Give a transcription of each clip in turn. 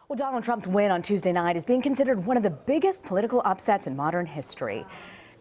Well, Donald Trump's win on Tuesday night is being considered one of the biggest political upsets in modern history.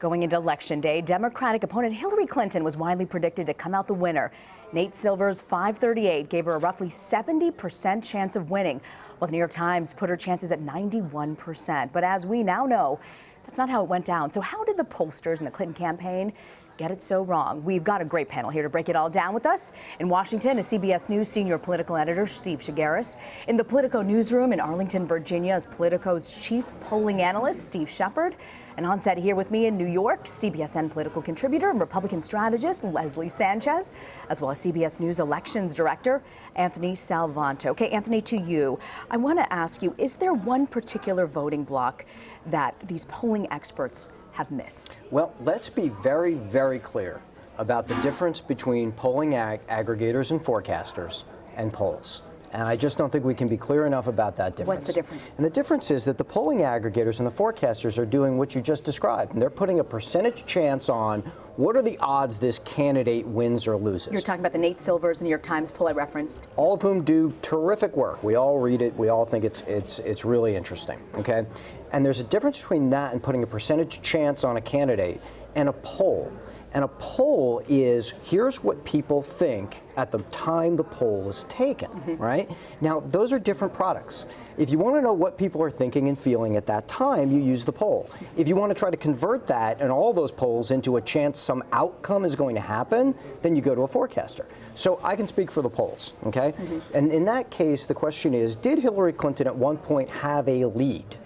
Going into Election Day, Democratic opponent Hillary Clinton was widely predicted to come out the winner. Nate Silver's 538 gave her a roughly 70% chance of winning, while the New York Times put her chances at 91%. But as we now know, that's not how it went down. So how did the pollsters in the Clinton campaign get it so wrong? We've got a great panel here to break it all down with us. In Washington, is CBS News senior political editor Steve Chaggaris. In the Politico newsroom in Arlington, Virginia, is Politico's chief polling analyst Steve Shepard. And on set here with me in New York, CBSN political contributor and Republican strategist Leslie Sanchez, as well as CBS News elections director Anthony Salvanto. Okay, Anthony, to you. I want to ask you, is there one particular voting bloc that these polling experts have missed? Well, let's be very, very clear about the difference between polling aggregators and forecasters and polls. And I just don't think we can be clear enough about that difference. What's the difference? And the difference is that the polling aggregators and the forecasters are doing what you just described. And they're putting a percentage chance on what are the odds this candidate wins or loses. You're talking about the Nate Silvers, the New York Times poll I referenced. All of whom do terrific work. We all read it. We all think it's really interesting. Okay? And there's a difference between that and putting a percentage chance on a candidate and a poll. And a poll is, here's what people think at the time the poll is taken, right? Now, those are different products. If you want to know what people are thinking and feeling at that time, you use the poll. If you want to try to convert that and all those polls into a chance some outcome is going to happen, then you go to a forecaster. So I can speak for the polls, okay? And in that case, the question is, did Hillary Clinton at one point have a lead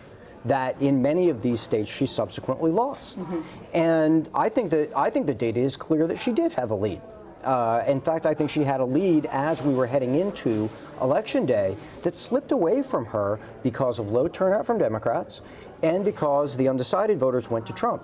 that in many of these states she subsequently lost? And I think the data is clear that she did have a lead. In fact, I think she had a lead as we were heading into Election Day that slipped away from her because of low turnout from Democrats and because the undecided voters went to Trump.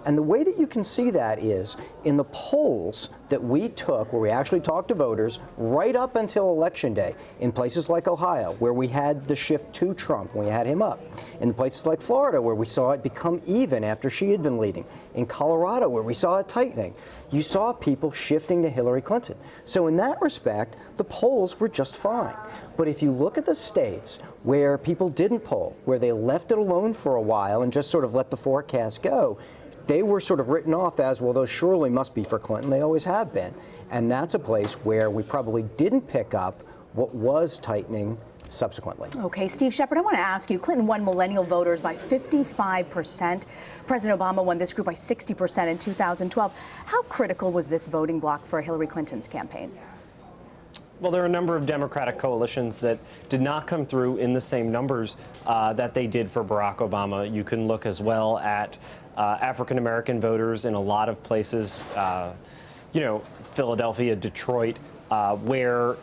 And the way that you can see that is in the polls that we took, where we actually talked to voters right up until Election Day, in places like Ohio, where we had the shift to Trump, we had him up. In places like Florida, where we saw it become even after she had been leading. In Colorado, where we saw it tightening. You saw people shifting to Hillary Clinton. So in that respect, the polls were just fine. But if you look at the states where people didn't poll, where they left it alone for a while and just sort of let the forecast go, they were sort of written off as, well, those surely must be for Clinton. They always have been. And that's a place where we probably didn't pick up what was tightening subsequently. Okay, Steve Shepard, I want to ask you, Clinton won millennial voters by 55%. President Obama won this group by 60% in 2012. How critical was this voting bloc for Hillary Clinton's campaign? Well, there are a number of Democratic coalitions that did not come through in the same numbers that they did for Barack Obama. You can look as well at African-American voters in a lot of places, Philadelphia, Detroit, where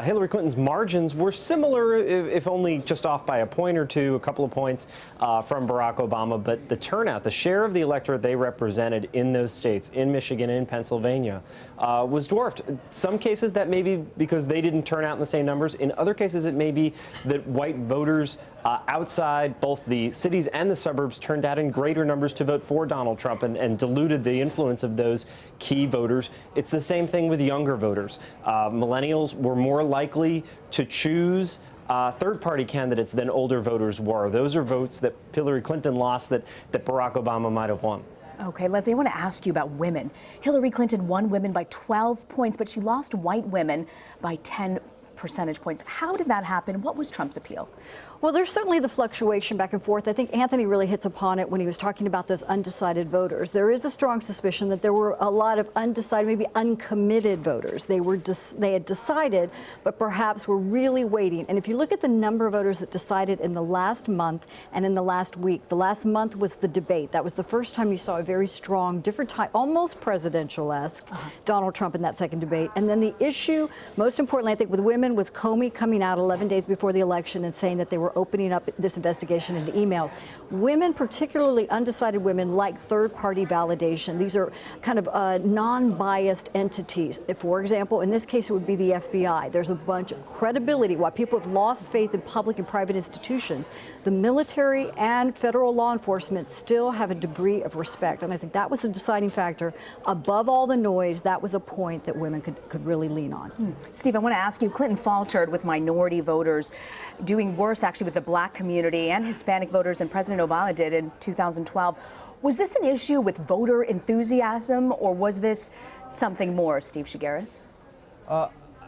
Hillary Clinton's margins were similar, if only just off by a point or two, a couple of points from Barack Obama. But the turnout, the share of the electorate they represented in those states, in Michigan, in Pennsylvania, was dwarfed. In some cases, that may be because they didn't turn out in the same numbers. In other cases, it may be that white voters outside both the cities and the suburbs turned out in greater numbers to vote for Donald Trump and diluted the influence of those key voters. It's the same thing with younger voters. Millennials were more likely to choose third-party candidates than older voters were. Those are votes that Hillary Clinton lost that Barack Obama might have won. Okay, Leslie, I want to ask you about women. Hillary Clinton won women by 12 points, but she lost white women by 10 percentage points. How did that happen? What was Trump's appeal? Well, there's certainly the fluctuation back and forth. I think Anthony really hits upon it when he was talking about those undecided voters. There is a strong suspicion that there were a lot of undecided, maybe uncommitted voters. They had decided, but perhaps were really waiting. And if you look at the number of voters that decided in the last month and in the last week, the last month was the debate. That was the first time you saw a very strong, different type, almost presidential-esque Donald Trump in that second debate. And then the issue, most importantly, I think with women, was Comey coming out 11 days before the election and saying that they were opening up this investigation into emails. Women, particularly undecided women, like third-party validation. These are kind of non-biased entities. If, for example, in this case, it would be the FBI. There's a bunch of credibility. Why people have lost faith in public and private institutions. The military and federal law enforcement still have a degree of respect. And I think that was the deciding factor. Above all the noise, that was a point that women could really lean on. Steve, I want to ask you, Clinton faltered with minority voters, doing worse actually with the black community and Hispanic voters than President Obama did in 2012. Was this an issue with voter enthusiasm, or was this something more, Steve Shigaris?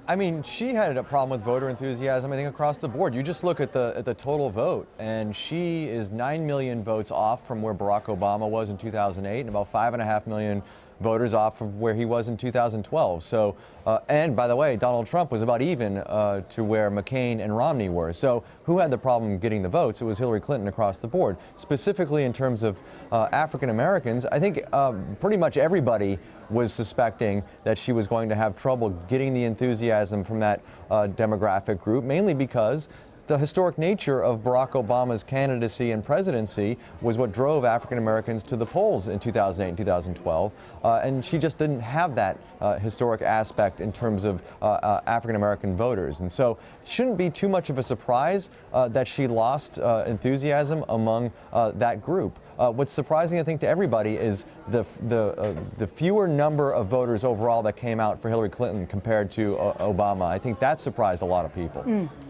I mean, she had a problem with voter enthusiasm, I think, across the board. You just look at the total vote, and she is 9 million votes off from where Barack Obama was in 2008, and about 5.5 million voters off of where he was in 2012. So, and by the way, Donald Trump was about even to where McCain and Romney were. So who had the problem getting the votes? It was Hillary Clinton across the board. Specifically in terms of African Americans, I think pretty much everybody was suspecting that she was going to have trouble getting the enthusiasm from that demographic group, mainly because the historic nature of Barack Obama's candidacy and presidency was what drove African Americans to the polls in 2008 and 2012. And she just didn't have that historic aspect in terms of African American voters. And so it shouldn't be too much of a surprise that she lost enthusiasm among that group. What's surprising, I think, to everybody is the fewer number of voters overall that came out for Hillary Clinton compared to Obama. I think that surprised a lot of people.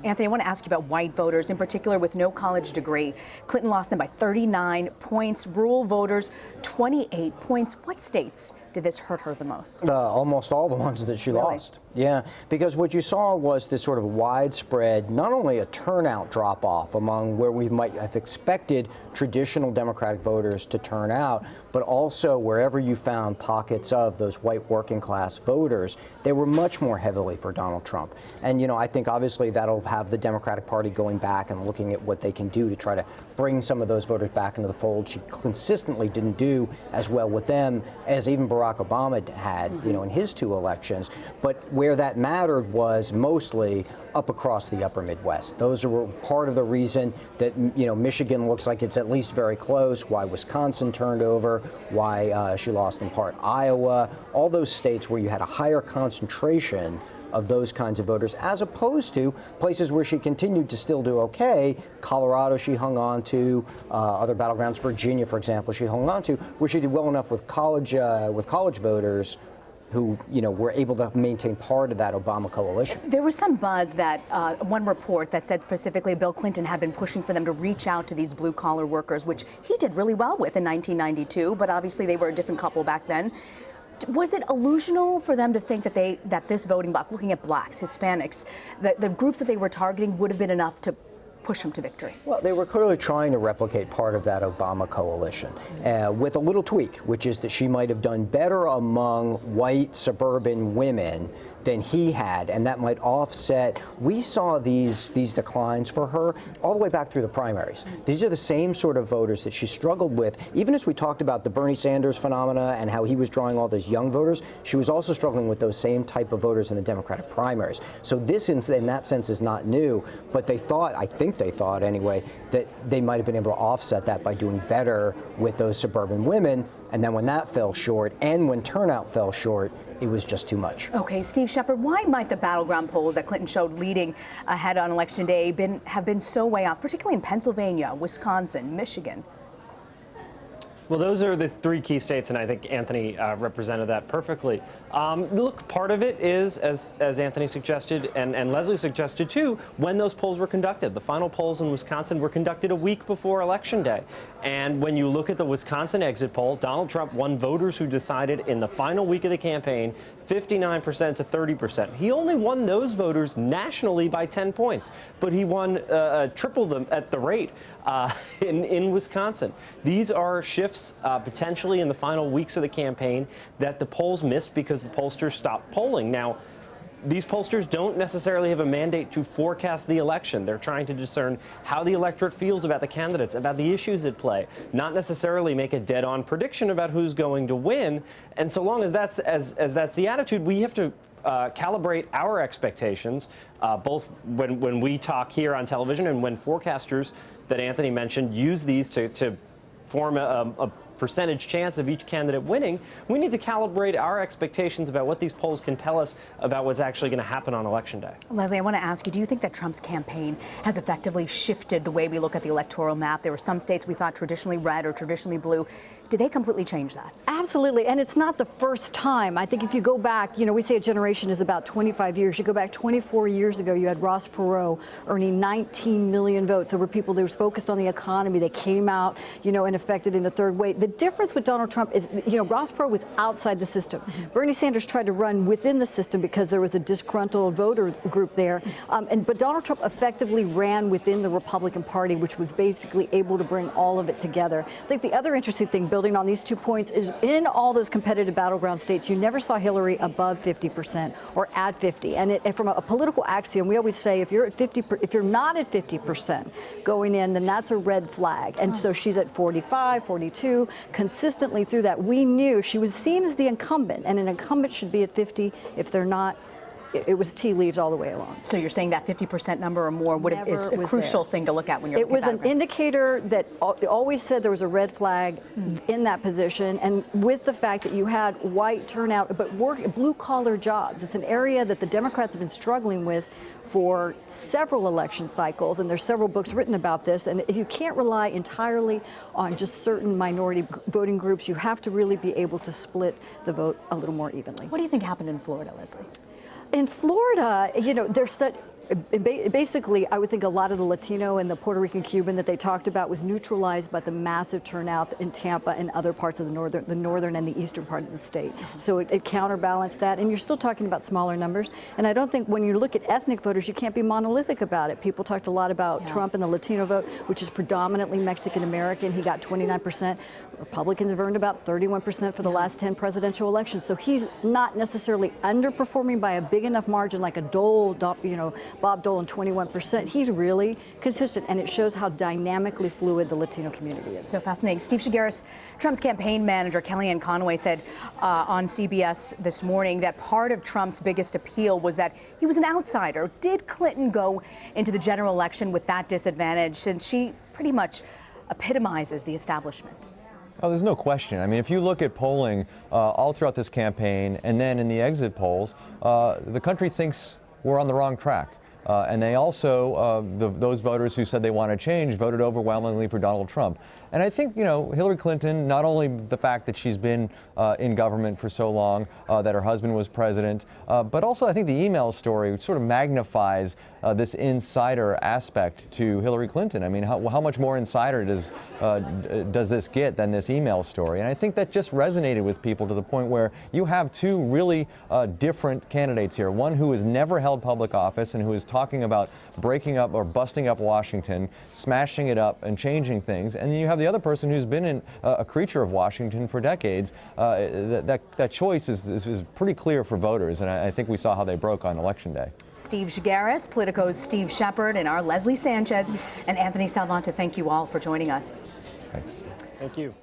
Anthony, I want to ask you about white voters, in particular with no college degree. Clinton lost them by 39 points. Rural voters, 28 points. What states did this hurt her the most? Almost all the ones that she lost. Yeah, because what you saw was this sort of widespread, not only a turnout drop-off among where we might have expected traditional Democratic voters to turn out, but also wherever you found pockets of those white working class voters, they were much more heavily for Donald Trump. And, you know, I think obviously that'll have the Democratic Party going back and looking at what they can do to try to bring some of those voters back into the fold. She consistently didn't do as well with them as even Barack Obama had, you know, in his 2 elections. But where that mattered was mostly up across the upper Midwest. Those were part of the reason that, you know, Michigan looks like it's at least very close, why Wisconsin turned over, why she lost in part Iowa, all those states where you had a higher concentration of those kinds of voters, as opposed to places where she continued to still do okay. Colorado she hung on to, other battlegrounds, Virginia, for example, she hung on to, where she did well enough with college voters who, you know, were able to maintain part of that Obama coalition. There was some buzz that one report that said specifically Bill Clinton had been pushing for them to reach out to these blue-collar workers, which he did really well with in 1992, but obviously they were a different couple back then. Was it illusional for them to think that this voting bloc, looking at blacks, Hispanics, the groups that they were targeting would have been enough to push him to victory? Well, they were clearly trying to replicate part of that Obama coalition with a little tweak, which is that she might have done better among white suburban women than he had, and that might offset. We saw these declines for her all the way back through the primaries. These are the same sort of voters that she struggled with. Even as we talked about the Bernie Sanders phenomena and how he was drawing all those young voters, she was also struggling with those same type of voters in the Democratic primaries. So this, in that sense, is not new, but they thought, I think they thought anyway, that they might have been able to offset that by doing better with those suburban women. And then when that fell short, and when turnout fell short, it was just too much. Okay, Steve Shepard, why might the battleground polls that Clinton showed leading ahead on Election Day have been so way off, particularly in Pennsylvania, Wisconsin, Michigan? Well, those are the 3 key states, and I think Anthony represented that perfectly. Look, part of it is, as Anthony suggested, and Leslie suggested too, when those polls were conducted. The final polls in Wisconsin were conducted a week before Election Day. And when you look at the Wisconsin exit poll, Donald Trump won voters who decided in the final week of the campaign 59% to 30%. He only won those voters nationally by 10 points, but he won triple them at the rate in Wisconsin. These are shifts potentially in the final weeks of the campaign that the polls missed because the pollsters stopped polling. Now, these pollsters don't necessarily have a mandate to forecast the election. They're trying to discern how the electorate feels about the candidates, about the issues at play, not necessarily make a dead-on prediction about who's going to win. And so long as that's the attitude, we have to calibrate our expectations, both when we talk here on television and when forecasters that Anthony mentioned use these to form a percentage chance of each candidate winning. We need to calibrate our expectations about what these polls can tell us about what's actually going to happen on Election Day. Leslie, I want to ask you, do you think that Trump's campaign has effectively shifted the way we look at the electoral map? There were some states we thought traditionally red or traditionally blue. Did they completely change that? Absolutely, and it's not the first time. I think if you go back, we say a generation is about 25 years. You go back 24 years ago, you had Ross Perot earning 19 million votes. There were people that was focused on the economy. They came out, and affected in a third way. The difference with Donald Trump is, Ross Perot was outside the system. Bernie Sanders tried to run within the system because there was a disgruntled voter group there. But Donald Trump effectively ran within the Republican Party, which was basically able to bring all of it together. I think the other interesting thing, building on these 2 points, is in all those competitive battleground states, you never saw Hillary above 50% or at 50. And from a political axiom, we always say if you're not at 50% going in, then that's a red flag. And so she's at 45, 42, consistently through that. We knew she was seen as the incumbent, and an incumbent should be at 50. If they're not, it was tea leaves all the way along. So you're saying that 50% number or more is a crucial thing to look at when you're looking at It was an indicator that always said there was a red flag in that position, and with the fact that you had white turnout, but blue-collar jobs. It's an area that the Democrats have been struggling with for several election cycles, and there's several books written about this. And if you can't rely entirely on just certain minority voting groups, you have to really be able to split the vote a little more evenly. What do you think happened in Florida, Leslie? In Florida, there's such. Basically, I would think a lot of the Latino and the Puerto Rican Cuban that they talked about was neutralized by the massive turnout in Tampa and other parts of the northern and the eastern part of the state. So it counterbalanced that, and you're still talking about smaller numbers. And I don't think when you look at ethnic voters, you can't be monolithic about it. People talked a lot about Trump and the Latino vote, which is predominantly Mexican American. He got 29%. Republicans have earned about 31% for the last 10 presidential elections. So he's not necessarily underperforming by a big enough margin like a Dole, Bob Dole, and 21%. He's really consistent, and it shows how dynamically fluid the Latino community is. So fascinating. Steve Shigaris, Trump's campaign manager, Kellyanne Conway, said on CBS this morning that part of Trump's biggest appeal was that he was an outsider. Did Clinton go into the general election with that disadvantage, since she pretty much epitomizes the establishment? Oh, there's no question. I mean, if you look at polling all throughout this campaign and then in the exit polls, the country thinks we're on the wrong track. And they also, those voters who said they want to change, voted overwhelmingly for Donald Trump. And I think, Hillary Clinton, not only the fact that she's been in government for so long, that her husband was president, but also I think the email story sort of magnifies this insider aspect to Hillary Clinton. I mean, how much more insider does this get than this email story? And I think that just resonated with people to the point where you have two really different candidates here. One who has never held public office and who is talking about breaking up or busting up Washington, smashing it up and changing things. And then you have the other person who's been a creature of Washington for decades. That choice is pretty clear for voters, and I think we saw how they broke on Election Day. Steve Shigaris, Politico's Steve Shepard, and our Leslie Sanchez and Anthony Salvanto, thank you all for joining us. Thanks. Thank you.